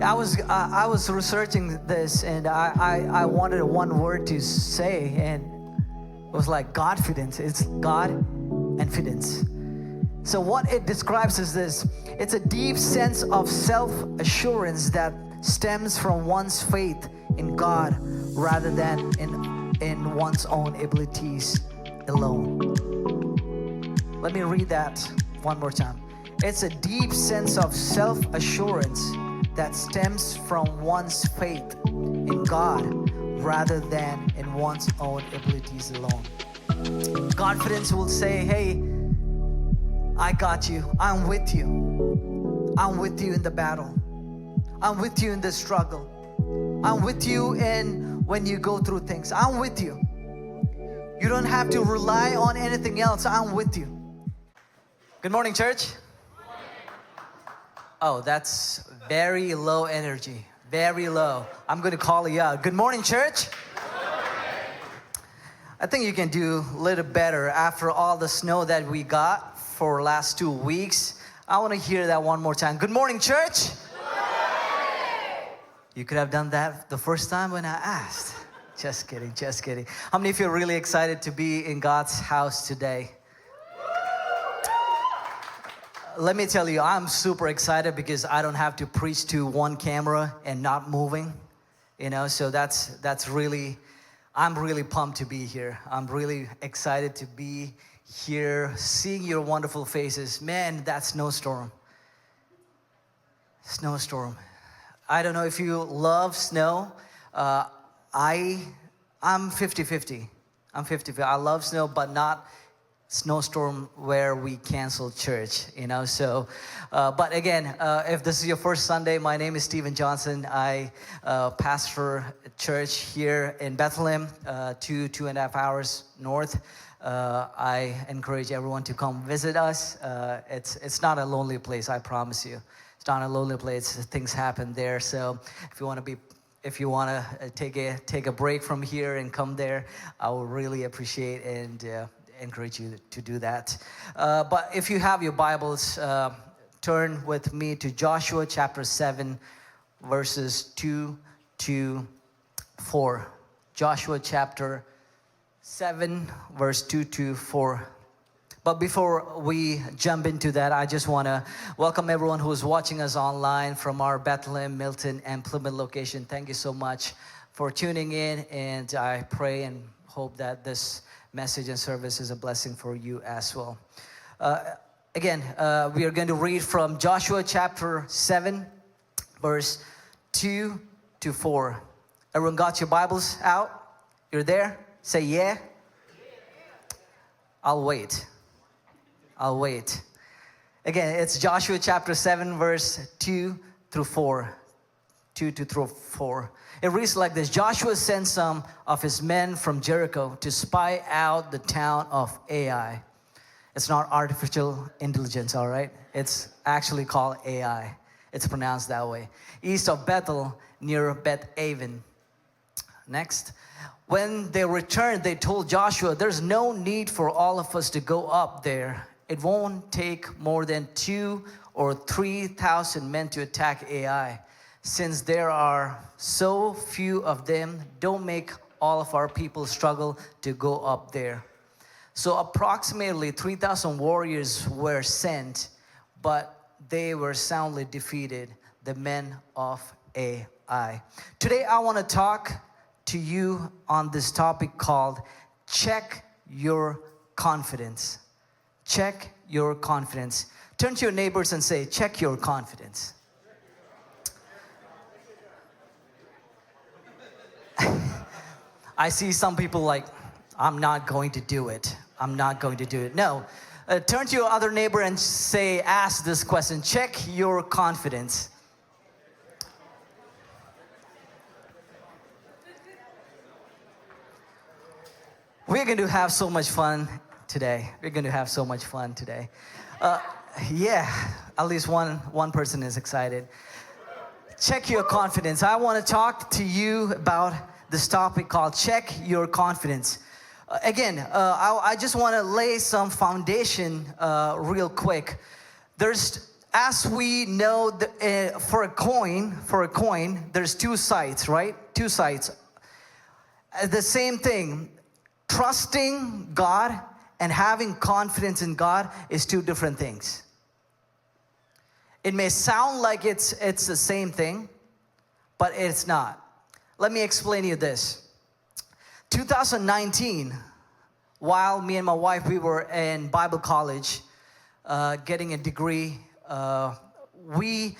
I was researching this, and I wanted one word to say, and it was like Godfidence. It's God and fidence. So what it describes is this: it's a deep sense of self-assurance that stems from one's faith in God rather than in one's own abilities alone. Let me read that one more time. It's a deep sense of self-assurance that stems from one's faith in God rather than in one's own abilities alone. Confidence will say, hey, I got you. I'm with you. I'm with you in the battle. I'm with you in the struggle. I'm with you in when you go through things. I'm with you. You don't have to rely on anything else. I'm with you. Good morning, church. Oh, that's very low energy. Very low. I'm going to call you out. Good morning, church. I think you can do a little better after all the snow that we got for last 2 weeks. I want to hear that one more time. Good morning, church. You could have done that the first time when I asked. Just kidding, just kidding. How many of you are really excited to be in God's house today? Let me tell you, I'm super excited because I don't have to preach to one camera and not moving. So that's really, I'm really pumped to be here. I'm really excited to be here, seeing your wonderful faces. Man, that snowstorm. Snowstorm. I don't know if you love snow. I'm 50-50. I'm 50-50. I love snow, but not snowstorm where we cancel church, So, but again, if this is your first Sunday, my name is Stephen Johnson. I pastor a church here in Bethlehem, 2.5 hours north. I encourage everyone to come visit us. It's not a lonely place, I promise you. It's not a lonely place. Things happen there. So if you want to take a break from here and come there, I will really appreciate and encourage you to do that. But if you have your Bibles, turn with me to Joshua chapter 7, verses 2 to 4. Joshua chapter 7, verse 2 to 4. But before we jump into that, I just want to welcome everyone who is watching us online from our Bethlehem, Milton, and Plymouth location. Thank you so much for tuning in, and I pray and hope that this message and service is a blessing for you as well. Again, we are going to read from Joshua chapter 7, verse 2 to 4. Everyone got your Bibles out? You're there? Say yeah. I'll wait. Again, it's Joshua chapter 7, verse 2 through 4. 2 to 4. It reads like this: Joshua sent some of his men from Jericho to spy out the town of Ai. It's not artificial intelligence, all right? It's actually called Ai. It's pronounced that way. East of Bethel, near Beth Aven. Next. When they returned, they told Joshua, there's no need for all of us to go up there. It won't take more than 2,000 or 3,000 men to attack Ai. Since there are so few of them, don't make all of our people struggle to go up there. So approximately 3,000 warriors were sent, but they were soundly defeated, the men of Ai. Today I want to talk to you on this topic called Check Your Confidence. Check your confidence. Turn to your neighbors and say, check your confidence. I see some people like, I'm not going to do it. I'm not going to do it. No. Turn to your other neighbor and say, ask this question. Check your confidence. We're going to have so much fun today. Yeah, at least one person is excited. Check your confidence. I want to talk to you about this topic called Check Your Confidence. I just want to lay some foundation real quick. as we know, for a coin, there's two sides, right? Two sides. The same thing. Trusting God and having confidence in God is two different things. It may sound like it's the same thing, but it's not. Let me explain you this. 2019, while me and my wife, we were in Bible college, getting a degree, we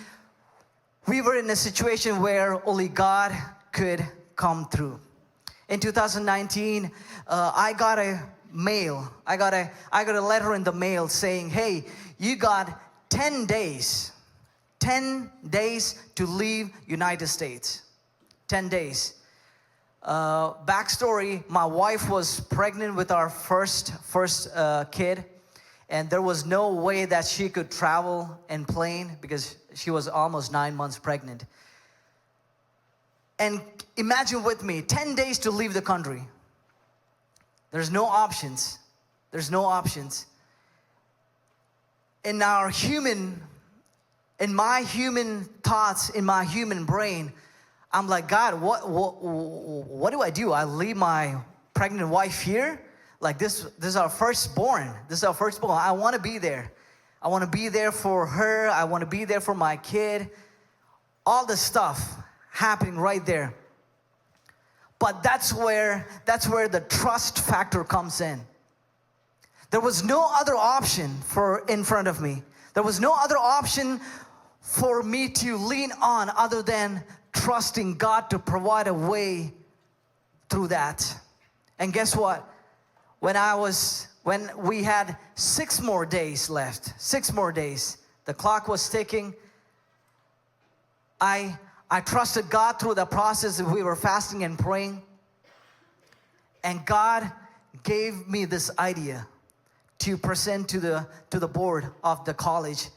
were in a situation where only God could come through. In 2019, I got a mail. I got a letter in the mail saying, "Hey, you got 10 days to leave United States. 10 days." Backstory: my wife was pregnant with our first kid, and there was no way that she could travel in plane because she was almost 9 months pregnant. And imagine with me, 10 days to leave the country. There's no options. There's no options. In my human thoughts, in my human brain, I'm like, God, what do I do? I leave my pregnant wife here? Like this is our firstborn. This is our firstborn. I want to be there. I want to be there for her. I want to be there for my kid. All the stuff happening right there. But that's where the trust factor comes in. There was no other option in front of me. There was no other option for me to lean on other than trusting God to provide a way through that. And guess what? When we had 6 more days left, 6 more days, the clock was ticking. I trusted God through the process. We were fasting and praying. And God gave me this idea to present to the board of the college.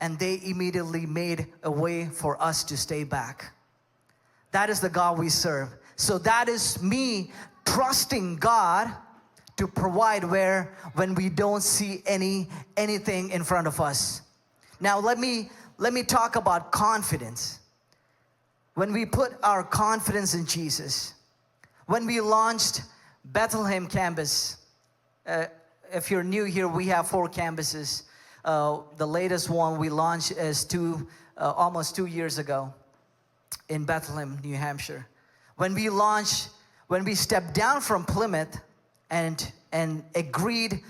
And they immediately made a way for us to stay back. That is the God we serve. So that is me trusting God to provide when we don't see anything in front of us. Now let me talk about confidence. When we put our confidence in Jesus, when we launched Bethlehem campus, if you're new here, we have 4 campuses. The latest one we launched is almost 2 years ago in Bethlehem, New Hampshire. When we stepped down from Plymouth and agreed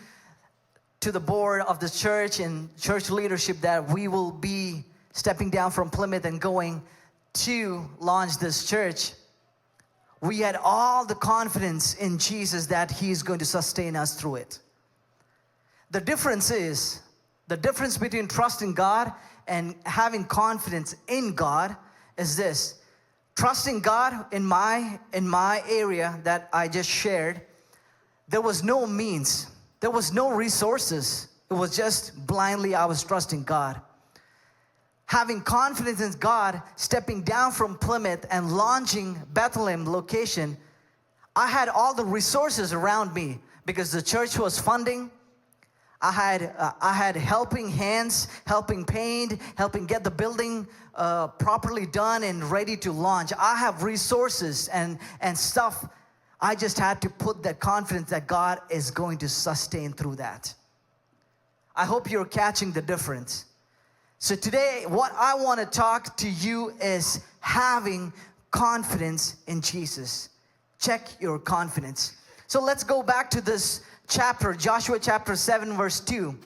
to the board of the church and church leadership that we will be stepping down from Plymouth and going to launch this church, we had all the confidence in Jesus that He's going to sustain us through it. The difference between trusting God and having confidence in God is this. Trusting God in my area that I just shared, there was no means, there was no resources. It was just blindly I was trusting God. Having confidence in God, stepping down from Plymouth and launching Bethlehem location, I had all the resources around me because the church was funding. I had helping hands, helping paint, helping get the building properly done and ready to launch. I have resources and stuff. I just had to put that confidence that God is going to sustain through that. I hope you're catching the difference. So today, what I want to talk to you is having confidence in Jesus. Check your confidence. So let's go back to this chapter, Joshua chapter 7 verse 2.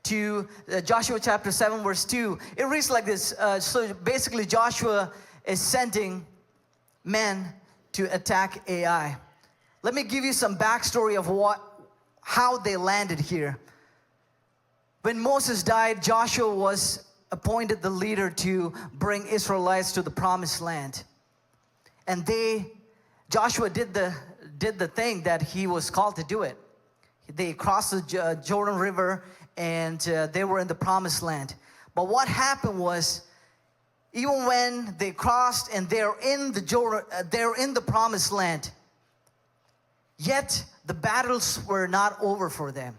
To Joshua chapter 7 verse 2. It reads like this. So basically Joshua is sending men to attack Ai. Let me give you some backstory of how they landed here. When Moses died, Joshua was appointed the leader to bring Israelites to the promised land. And Joshua did the thing that he was called to do it. They crossed the Jordan River and they were in the promised land. But what happened was, even when they crossed and they're in the promised land, yet the battles were not over for them.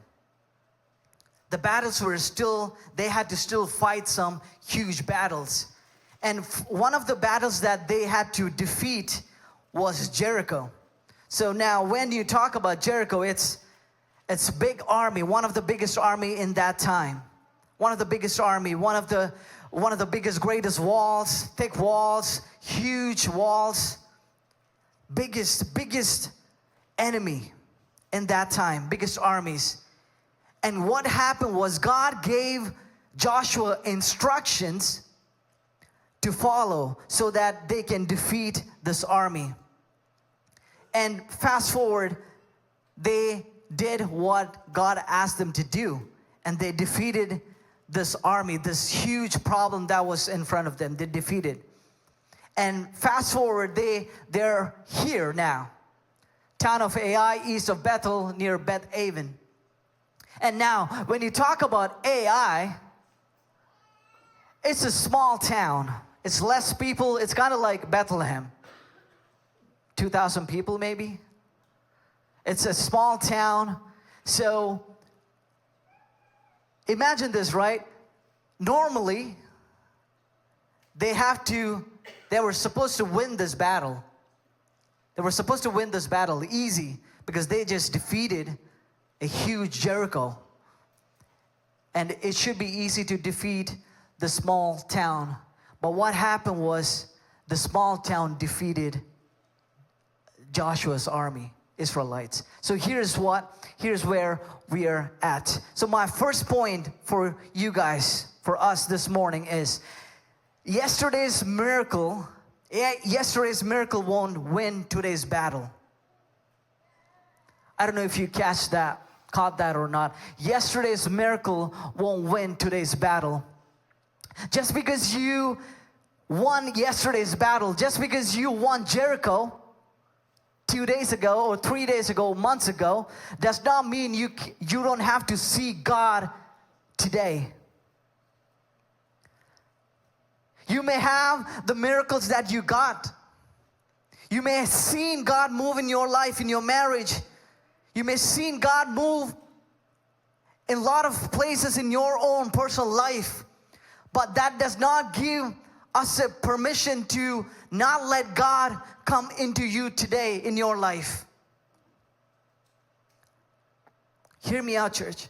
The battles were still, they had to still fight some huge battles. And one of the battles that they had to defeat was Jericho. So now when you talk about Jericho, it's a big army, one of the biggest army in that time. One of the biggest army, one of the biggest, greatest walls, thick walls, huge walls. Biggest enemy in that time, biggest armies. And what happened was God gave Joshua instructions to follow so that they can defeat this army. And fast forward, they did what God asked them to do, and they defeated this army, this huge problem that was in front of them. They defeated. And fast forward, they're here now. Town of Ai, east of Bethel, near Beth Aven. And now, when you talk about Ai, it's a small town. It's less people. It's kind of like Bethlehem. 2,000 people maybe. It's a small town. So, imagine this, right? Normally, they were supposed to win this battle. They were supposed to win this battle easy because they just defeated a huge Jericho. And it should be easy to defeat the small town. But what happened was the small town defeated Joshua's army, Israelites. So here's where we are at. So my first point for you guys, for us this morning is yesterday's miracle won't win today's battle. I don't know if you caught that or not. Yesterday's miracle won't win today's battle. Just because you won yesterday's battle, just because you won Jericho 2 days ago or 3 days ago, months ago, does not mean you don't have to see God today. You may have the miracles that you got. You may have seen God move in your life, in your marriage. You may have seen God move in a lot of places in your own personal life. But that does not give us a permission to not let God come into you today in your life. Hear me out, church.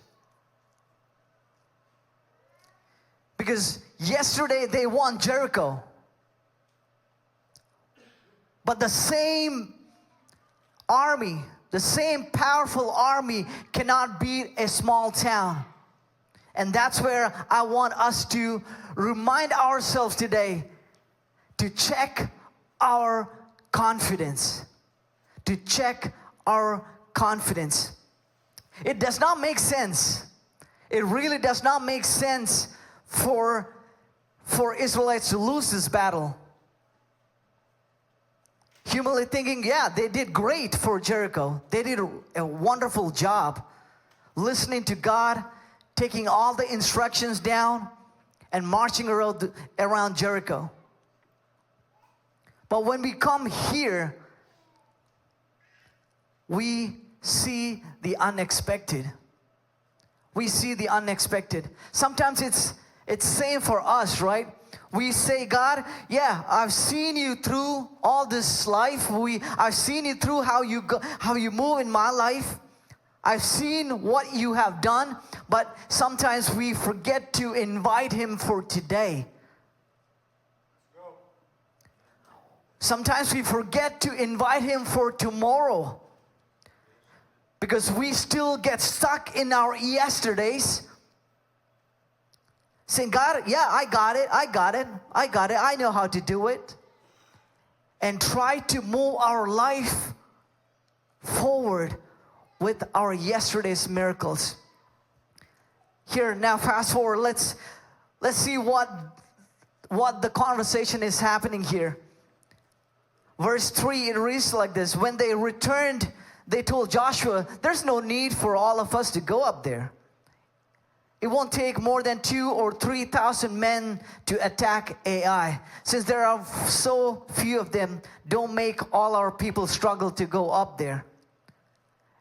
Because yesterday they won Jericho. But the same army, the same powerful army cannot beat a small town. And that's where I want us to remind ourselves today to check our confidence. To check our confidence. It does not make sense. It really does not make sense for Israelites to lose this battle. Humanly thinking, yeah, they did great for Jericho. They did a wonderful job listening to God, taking all the instructions down and marching around Jericho. But when we come here, we see the unexpected. We see the unexpected. Sometimes it's same for us, right? We say, God, yeah, I've seen you through all this life. I've seen you through how you move in my life. I've seen what you have done, but sometimes we forget to invite Him for today. Sometimes we forget to invite Him for tomorrow because we still get stuck in our yesterdays. Saying, God, yeah, I got it. I know how to do it. And try to move our life forward with our yesterday's miracles. Here, now fast forward, let's see what the conversation is happening here. Verse 3, it reads like this. When they returned, they told Joshua, there's no need for all of us to go up there. It won't take more than 2,000 or 3,000 men to attack Ai. Since there are so few of them, don't make all our people struggle to go up there.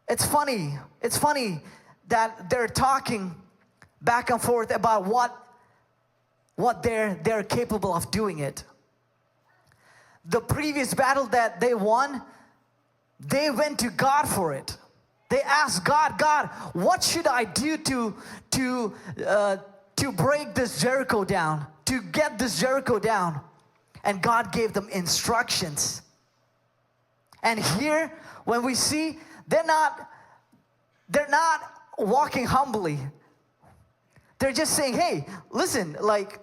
It's funny that they're talking back and forth about what they're capable of doing it. The previous battle that they won, they went to God for it. They asked God, what should I do to break this Jericho down, to get this Jericho down? And God gave them instructions. And here, when we see, they're not walking humbly. They're just saying, hey, listen, like,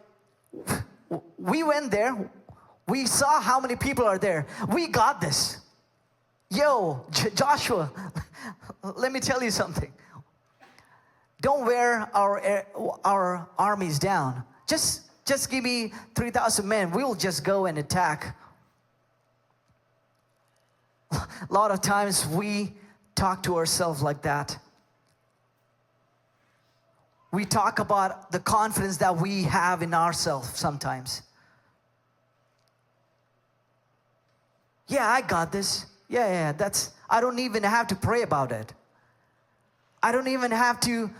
we went there, we saw how many people are there, we got this. Yo, Joshua, let me tell you something. Don't wear our armies down. Just give me 3,000 men. We'll just go and attack. A lot of times we talk to ourselves like that. We talk about the confidence that we have in ourselves sometimes. Yeah, I got this. Yeah, I don't even have to pray about it. I don't even have to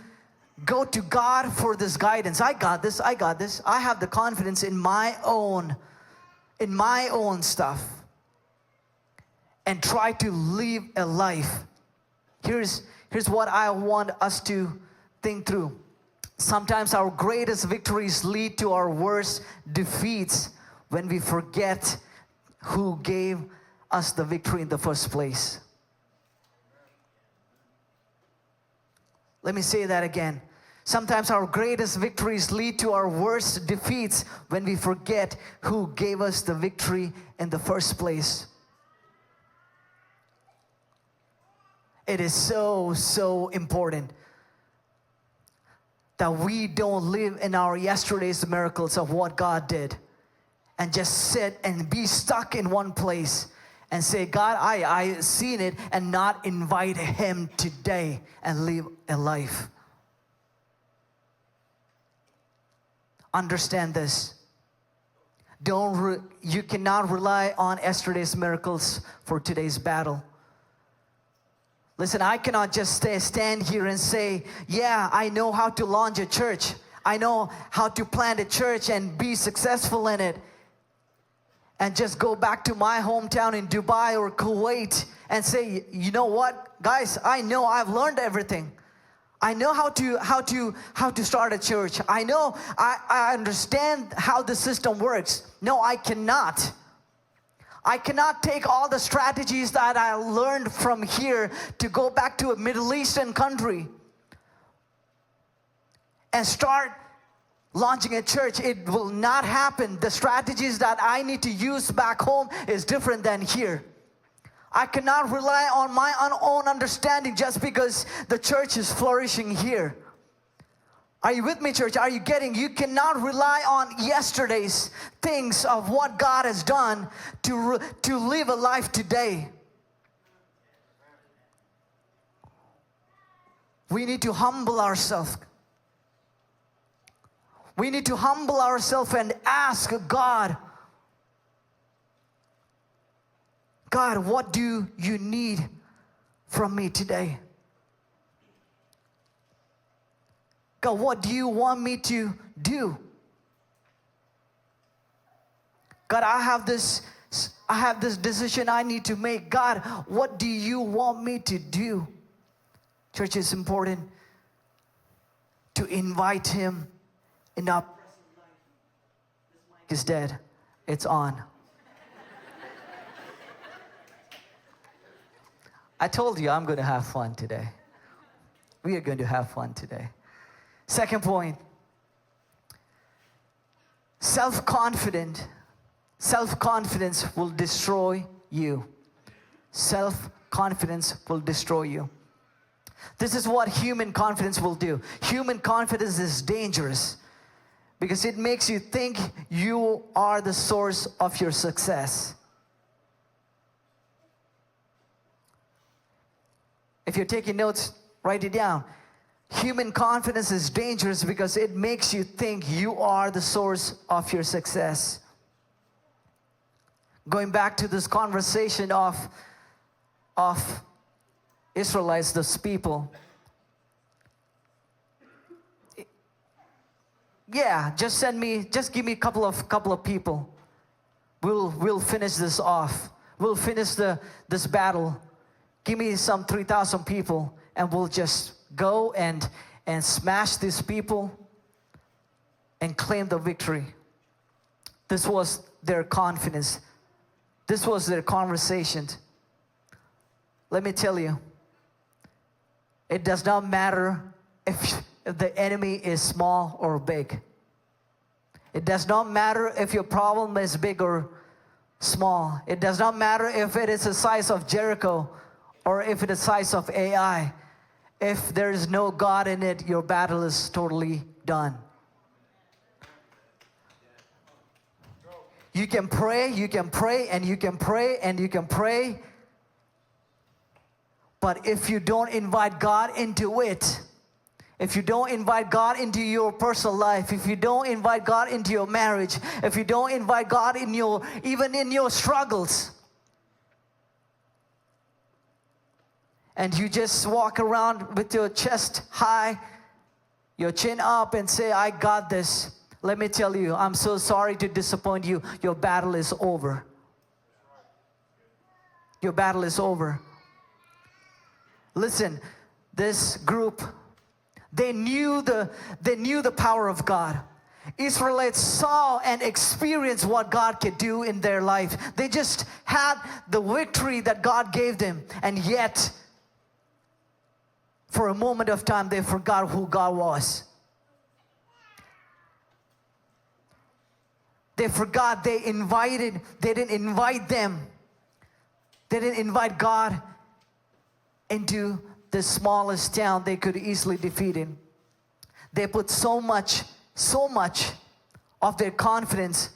go to God for this guidance. I got this. I have the confidence in my own stuff. And try to live a life. Here's what I want us to think through. Sometimes our greatest victories lead to our worst defeats when we forget who gave us the victory in the first place. Let me say that again. Sometimes our greatest victories lead to our worst defeats when we forget who gave us the victory in the first place. It is so important that we don't live in our yesterday's miracles of what God did and just sit and be stuck in one place and say, God, I seen it, and not invite Him today and live a life. Understand this. You cannot rely on yesterday's miracles for today's battle. Listen, I cannot just stand here and say, yeah, I know how to launch a church. I know how to plant a church and be successful in it. And just go back to my hometown in Dubai or Kuwait and say, you know what, guys, I know I've learned everything. I know how to start a church. I know I understand how the system works. No, I cannot. I cannot take all the strategies that I learned from here to go back to a Middle Eastern country and start launching a church. It will not happen. The strategies that I need to use back home is different than here. I cannot rely on my own understanding just because the church is flourishing here. Are you with me, church? Are you getting? You cannot rely on yesterday's things of what God has done to live a life today. We need to humble ourselves. We need to humble ourselves and ask God, God, what do you need from me today? God, what do you want me to do? God, I have this decision I need to make. God, what do you want me to do? Church, it's important to invite Him in our present life. This mic is dead. It's on. I told you I'm going to have fun today. We are going to have fun today. Second point, self-confidence will destroy you. Self-confidence will destroy you. This is what human confidence will do. Human confidence is dangerous because it makes you think you are the source of your success. If you're taking notes, write it down. Human confidence is dangerous because it makes you think you are the source of your success. Going back to this conversation of Israelites, those people. yeah, just give me a couple of people. We'll finish this off. We'll finish this battle. Give me some 3,000 people, and we'll just go and smash these people and claim the victory. This was their confidence. This was their conversation. Let me tell you, it does not matter if the enemy is small or big. It does not matter if your problem is big or small. It does not matter if it is the size of Jericho or if it is the size of Ai. If there is no God in it, your battle is totally done. You can pray, and you can pray, and you can pray. But if you don't invite God into it, if you don't invite God into your personal life, if you don't invite God into your marriage, if you don't invite God even in your struggles, and you just walk around with your chest high, your chin up, and say, I got this. Let me tell you, I'm so sorry to disappoint you. Your battle is over. Your battle is over. Listen, this group, they knew the power of God. Israelites saw and experienced what God could do in their life. They just had the victory that God gave them, and yet, for a moment of time, they forgot who God was. They forgot, they didn't invite them. They didn't invite God into the smallest town they could easily defeat him. They put so much of their confidence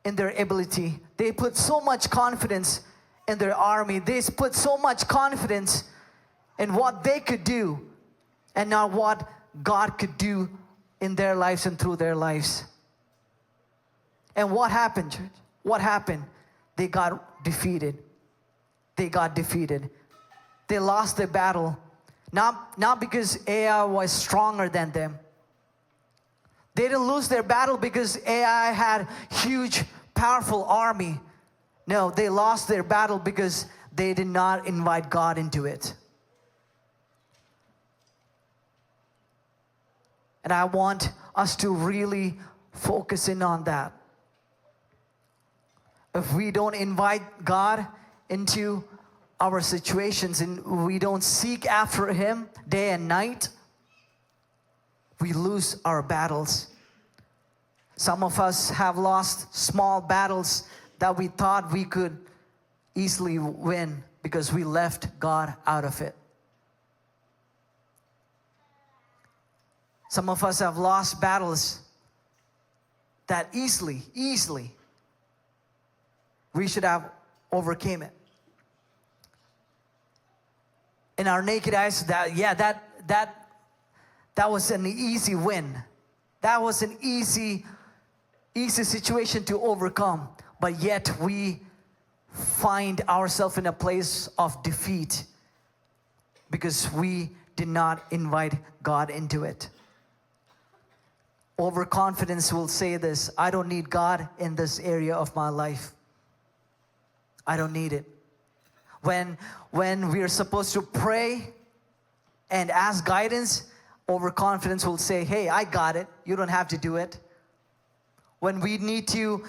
in their ability. They put so much confidence in their army. They put so much confidence in what they could do and not what God could do in their lives and through their lives. And what happened, church? What happened? They got defeated. They got defeated. They lost their battle. Not because Ai was stronger than them. They didn't lose their battle because Ai had huge, powerful army. No, they lost their battle because they did not invite God into it. And I want us to really focus in on that. If we don't invite God into our situations and we don't seek after Him day and night, we lose our battles. Some of us have lost small battles that we thought we could easily win because we left God out of it. Some of us have lost battles that easily we should have overcame it. In our naked eyes, that was an easy win. That was an easy situation to overcome. But yet we find ourselves in a place of defeat because we did not invite God into it. Overconfidence will say this: I don't need God in this area of my life. I don't need it. When we are supposed to pray and ask guidance, overconfidence will say, hey, I got it. You don't have to do it. When we need to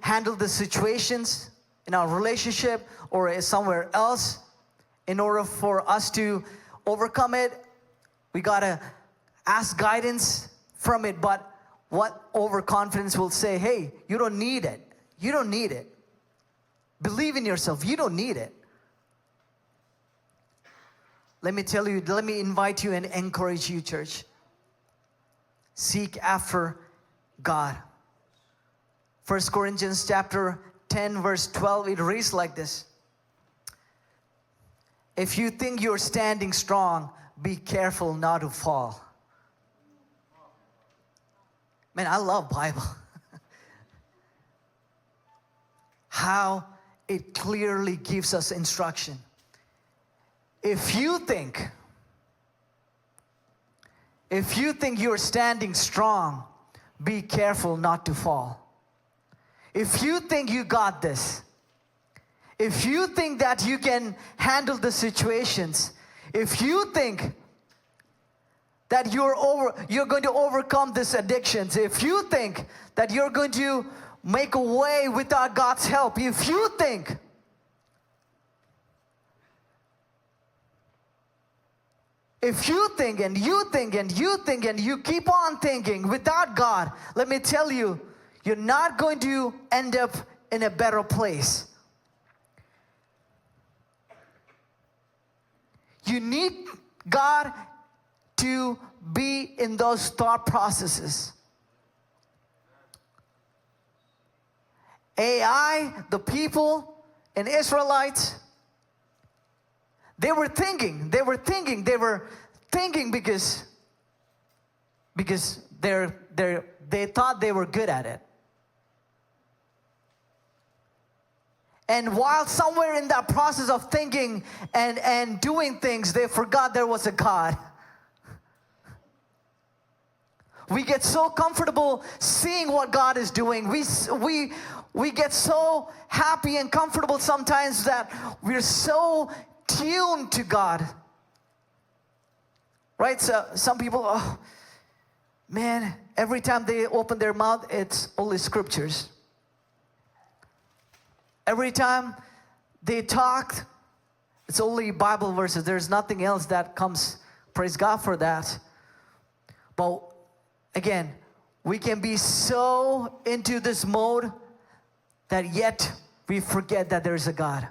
handle the situations in our relationship or somewhere else, in order for us to overcome it, we gotta ask guidance from it. But what overconfidence will say, hey, you don't need it. You don't need it. Believe in yourself. You don't need it. Let me tell you, let me invite you and encourage you, church. Seek after God. 1 Corinthians chapter 10 verse 12, it reads like this: if you think you're standing strong, be careful not to fall. Man, I love Bible. How it clearly gives us instruction. If you think If you think you're standing strong, be careful not to fall. If you think you got this, if you think that you can handle the situations, if you think that you're going to overcome these addictions, if you think that you're going to make a way without God's help, if you think and you think and you think and you keep on thinking without God, let me tell you, you're not going to end up in a better place. You need God to be in those thought processes. AI, the people and Israelites, they were thinking because they thought they were good at it. And while somewhere in that process of thinking and doing things, they forgot there was a God. We get so comfortable seeing what God is doing. We get so happy and comfortable sometimes that we're so tuned to God. Right? So some people, oh man, every time they open their mouth, it's only scriptures. Every time they talk, it's only Bible verses. There's nothing else that comes. Praise God for that. But again, we can be so into this mode that yet we forget that there's a God.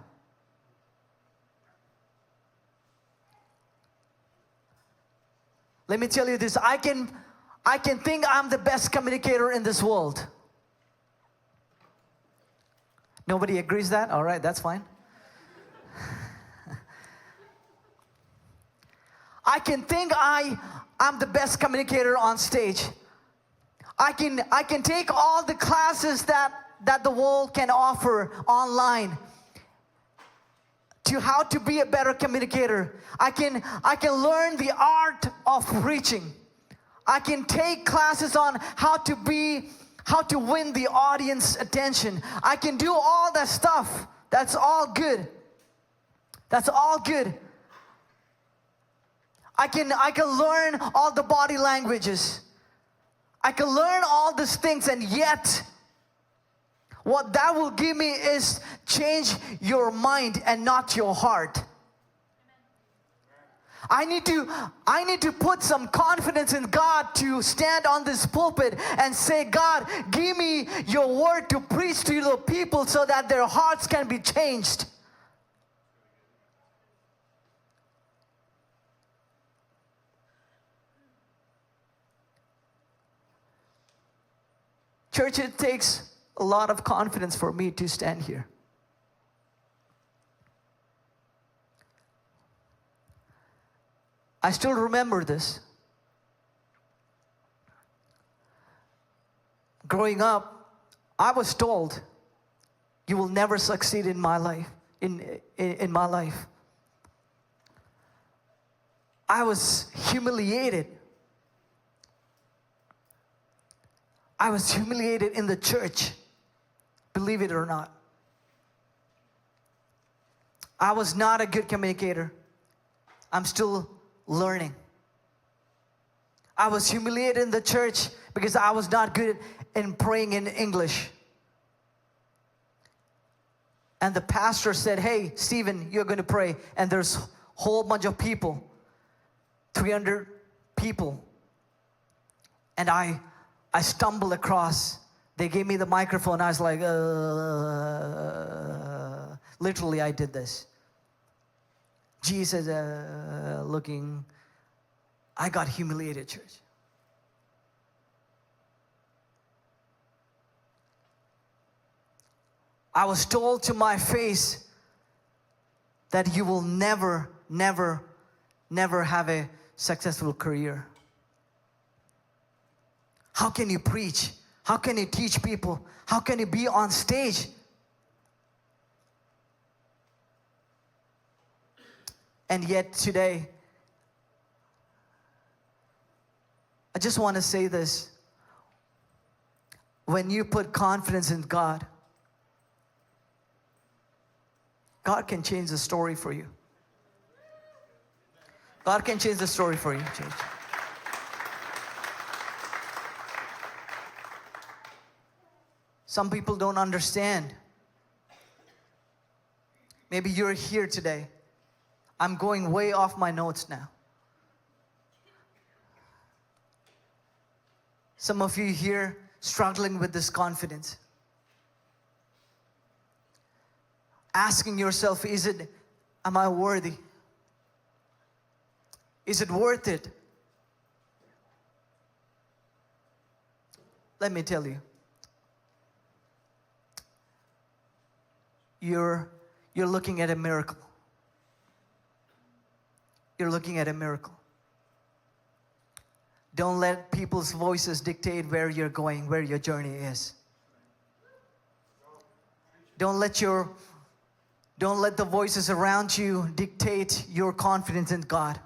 Let me tell you this, I can think I'm the best communicator in this world. Nobody agrees that? All right, that's fine. I can think I'm the best communicator on stage. I can take all the classes that the world can offer online to how to be a better communicator. I can learn the art of preaching. I can take classes on how to win the audience attention. I can do all that stuff. That's all good. That's all good. I can learn all the body languages. I can learn all these things, and yet what that will give me is change your mind and not your heart. I need to put some confidence in God to stand on this pulpit and say, God, give me your word to preach to the people so that their hearts can be changed. Church, it takes a lot of confidence for me to stand here. I still remember this. Growing up, I was told, you will never succeed in my life, in my life. I was humiliated. I was humiliated in the church, believe it or not. I was not a good communicator. I'm still learning. I was humiliated in the church because I was not good in praying in English. And the pastor said, hey, Stephen, you're going to pray. And there's a whole bunch of people, 300 people. And I stumbled across. They gave me the microphone. I was like, literally I did this. Jesus looking. I got humiliated, church. I was told to my face that you will never, never, never have a successful career. How can you preach? How can you teach people? How can you be on stage? And yet today, I just want to say this. When you put confidence in God, God can change the story for you. God can change the story for you, church. Some people don't understand. Maybe you're here today. I'm going way off my notes now. Some of you here struggling with this confidence. Asking yourself, am I worthy? Is it worth it? Let me tell you. You're looking at a miracle. You're looking at a miracle. Don't let people's voices dictate where you're going, where your journey is. Don't let the voices around you dictate your confidence in God.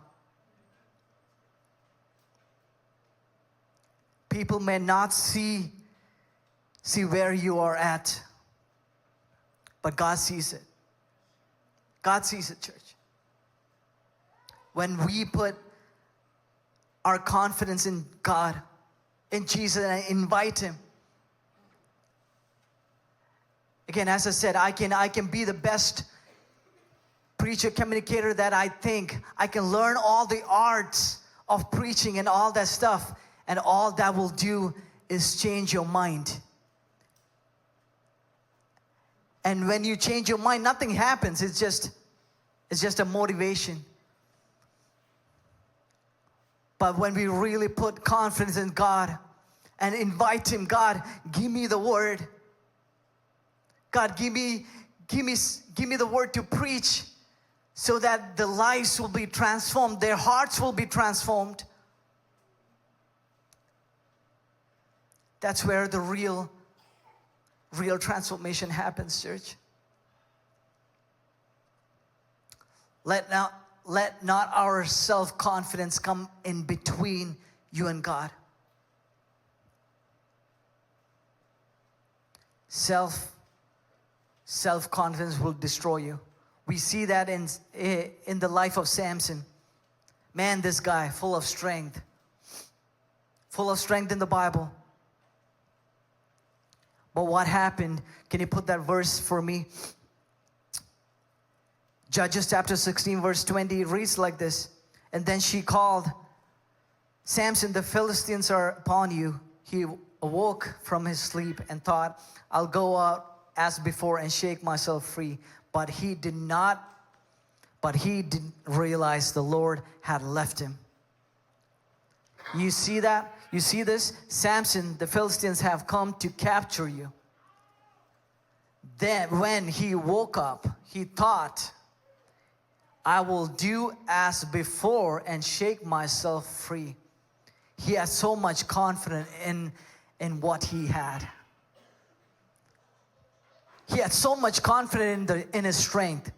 People may not see where you are at, but God sees it. God sees it, church. When we put our confidence in God, in Jesus, and invite Him. Again, as I said, I can be the best preacher, communicator that I think. I can learn all the arts of preaching and all that stuff, and all that will do is change your mind. And when you change your mind, nothing happens. It's just a motivation. But when we really put confidence in God and invite Him, God, give me the word. God, give me the word to preach so that the lives will be transformed, their hearts will be transformed. That's where the real transformation happens, church. Let not our self-confidence come in between you and God. Self-confidence will destroy you. We see that in the life of Samson. Man, this guy, full of strength in the Bible. But what happened? Can you put that verse for me? Judges chapter 16 verse 20, it reads like this. And then she called, Samson, the Philistines are upon you. He awoke from his sleep and thought, I'll go out as before and shake myself free. But he didn't realize the Lord had left him. You see that? You see this? Samson, the Philistines have come to capture you. Then when he woke up, he thought, I will do as before and shake myself free. He had so much confidence in what he had. He had so much confidence in his strength.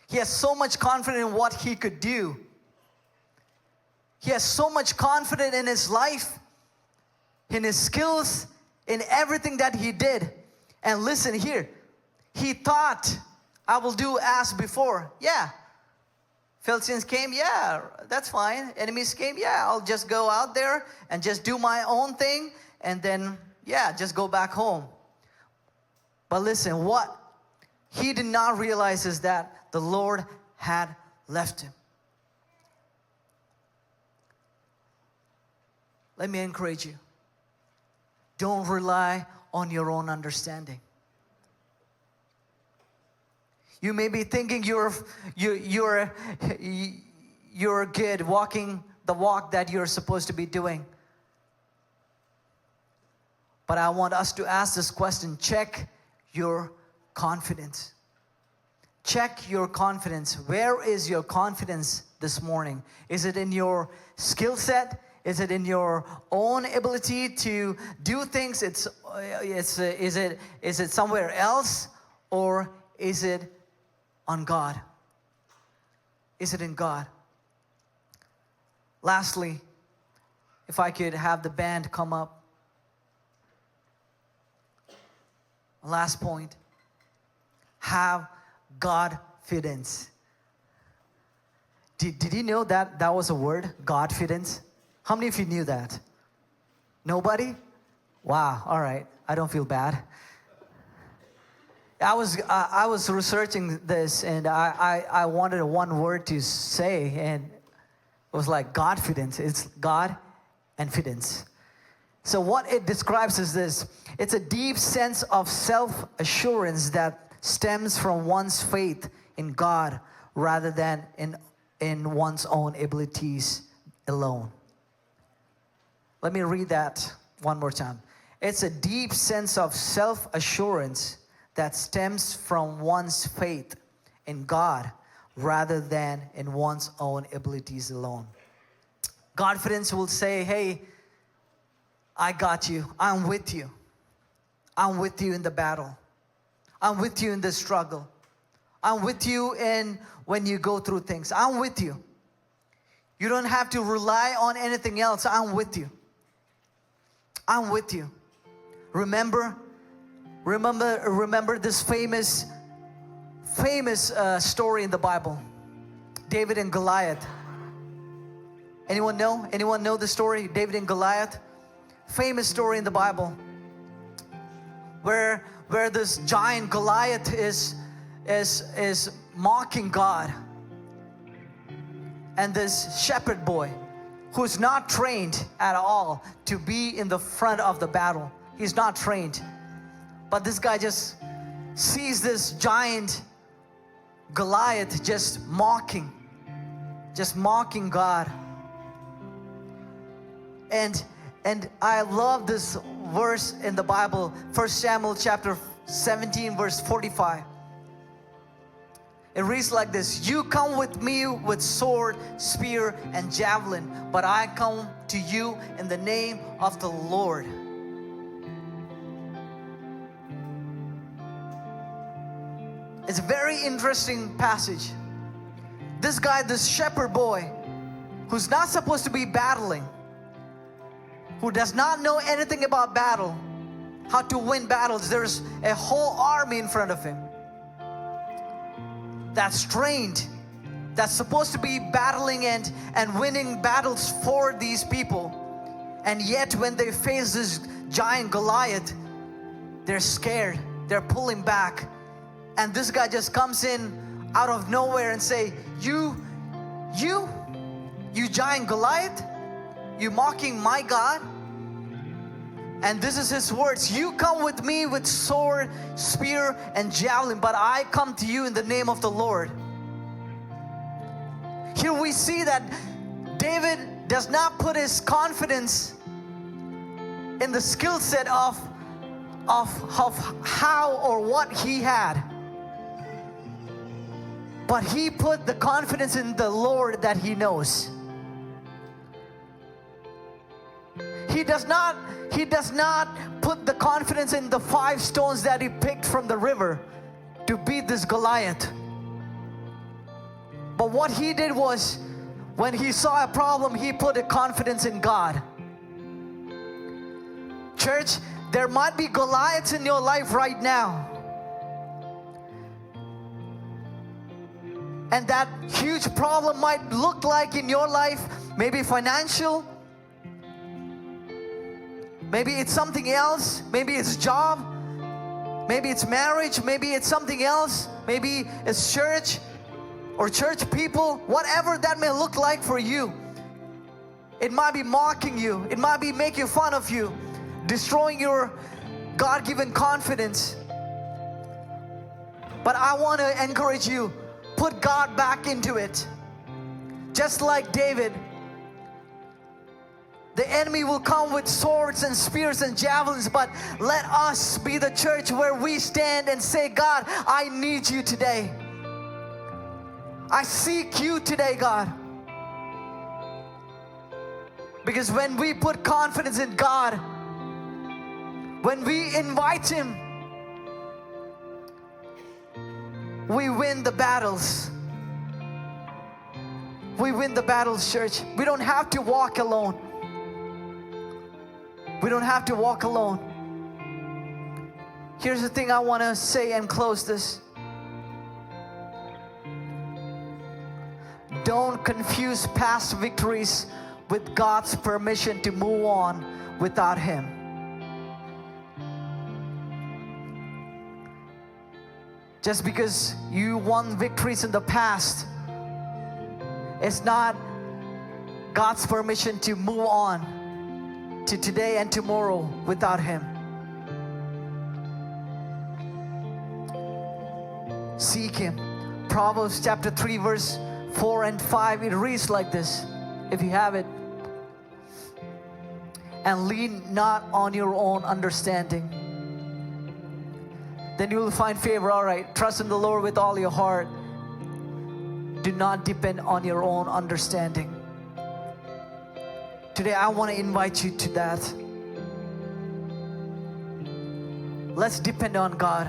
He has so much confidence in what he could do. He has so much confidence in his life, in his skills, in everything that he did. And listen here, he thought, I will do as before. Yeah. Philistines came, yeah, that's fine. Enemies came, yeah, I'll just go out there and just do my own thing and then, yeah, just go back home. But listen, what he did not realize is that the Lord had left him. Let me encourage you. Don't rely on your own understanding. You may be thinking you're good, walking the walk that you're supposed to be doing. But I want us to ask this question. Check your confidence. Check your confidence. Where is your confidence this morning? Is it in your skill set? Is it in your own ability to do things? Is it somewhere else, or is it on God? Is it in God? Lastly, If I could have the band come up. Last point. Have Godfidence. Did you know that that was a word? Godfidence? How many of you knew that? Nobody? Wow, all right. I don't feel bad. I was researching this, and I wanted one word to say, and it was like Godfidence. It's God and fidence. So what it describes is this. It's a deep sense of self-assurance that stems from one's faith in God rather than in one's own abilities alone. Let me read that one more time. It's a deep sense of self-assurance that stems from one's faith in God rather than in one's own abilities alone. Godfidence will say, hey, I got you. I'm with you. I'm with you in the battle. I'm with you in the struggle. I'm with you in when you go through things. I'm with you. You don't have to rely on anything else. I'm with you. I'm with you. Remember this famous story in the Bible. David and Goliath. Anyone know? Anyone know the story? David and Goliath? Famous story in the Bible. Where this giant Goliath is mocking God. And this shepherd boy, who's not trained at all to be in the front of the battle. He's not trained. But this guy just sees this giant Goliath just mocking God. And I love this verse in the Bible, 1 Samuel chapter 17 verse 45. It reads like this: you come with me with sword, spear, and javelin, but I come to you in the name of the Lord. It's a very interesting passage. This guy, this shepherd boy, who's not supposed to be battling, who does not know anything about battle, how to win battles. There's a whole army in front of him that's trained, that's supposed to be battling and winning battles for these people. And yet when they face this giant Goliath, they're scared, they're pulling back. And this guy just comes in out of nowhere and say, you giant Goliath, you mocking my God? And this is his words: you come with me with sword, spear, and javelin, but I come to you in the name of the Lord. Here we see that David does not put his confidence in the skill set of how or what he had, but he put the confidence in the Lord that he knows. He does not put the confidence in the 5 stones that he picked from the river to beat this Goliath. But what he did was, when he saw a problem, he put a confidence in God. Church, there might be Goliaths in your life right now. And that huge problem might look like in your life, maybe financial, maybe it's something else, maybe it's job, maybe it's marriage, maybe it's something else, maybe it's church or church people, whatever that may look like for you. It might be mocking you, it might be making fun of you, destroying your God-given confidence. But I want to encourage you, put God back into it. Just like David, the enemy will come with swords and spears and javelins, but let us be the church where we stand and say, God, I need you today. I seek you today, God. Because when we put confidence in God, when we invite Him, we win the battles. We win the battles, church. We don't have to walk alone. don't have to walk alone. Here's the thing I want to say and close this. Don't confuse past victories with God's permission to move on without Him. Just because you won victories in the past, it's not God's permission to move on to today and tomorrow without Him. Seek Him. Proverbs chapter 3 verse 4 and 5, it reads like this, if you have it. And lean not on your own understanding, then you will find favor. All right, trust in the Lord with all your heart. Do not depend on your own understanding. Today I want to invite you to that. Let's depend on God.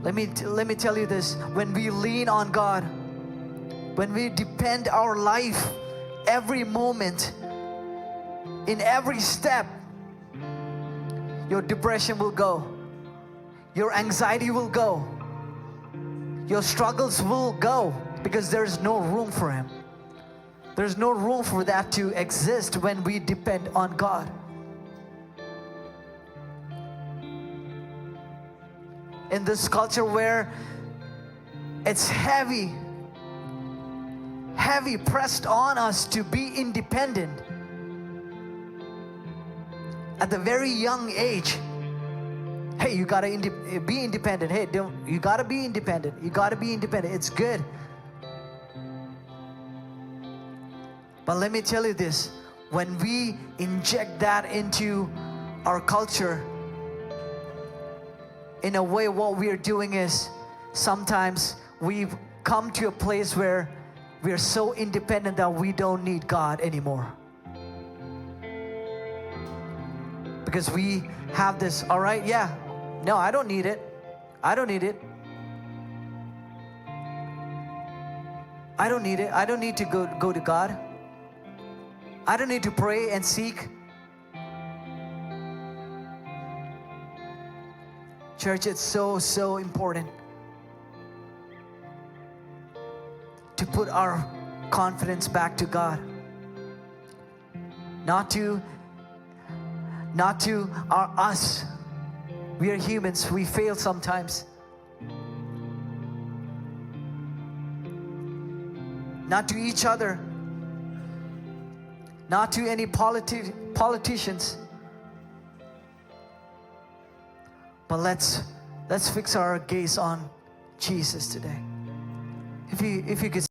Let me tell you this. When we lean on God, when we depend our life, every moment, in every step, your depression will go. Your anxiety will go. Your struggles will go, because there's no room for Him. There's no room for that to exist when we depend on God. In this culture where it's heavy pressed on us to be independent at the very young age. Hey, you gotta be independent. Hey, you gotta be independent. You gotta be independent. It's good. But let me tell you this, when we inject that into our culture, in a way what we are doing is, sometimes we've come to a place where we are so independent that we don't need God anymore. Because we have this, all right, yeah, no, I don't need it. I don't need it. I don't need it. I don't need to go to God. I don't need to pray and seek. Church, it's so important to put our confidence back to God. Not to us. We are humans. We fail sometimes. Not to each other. Not to any politicians. But let's fix our gaze on Jesus today. If you could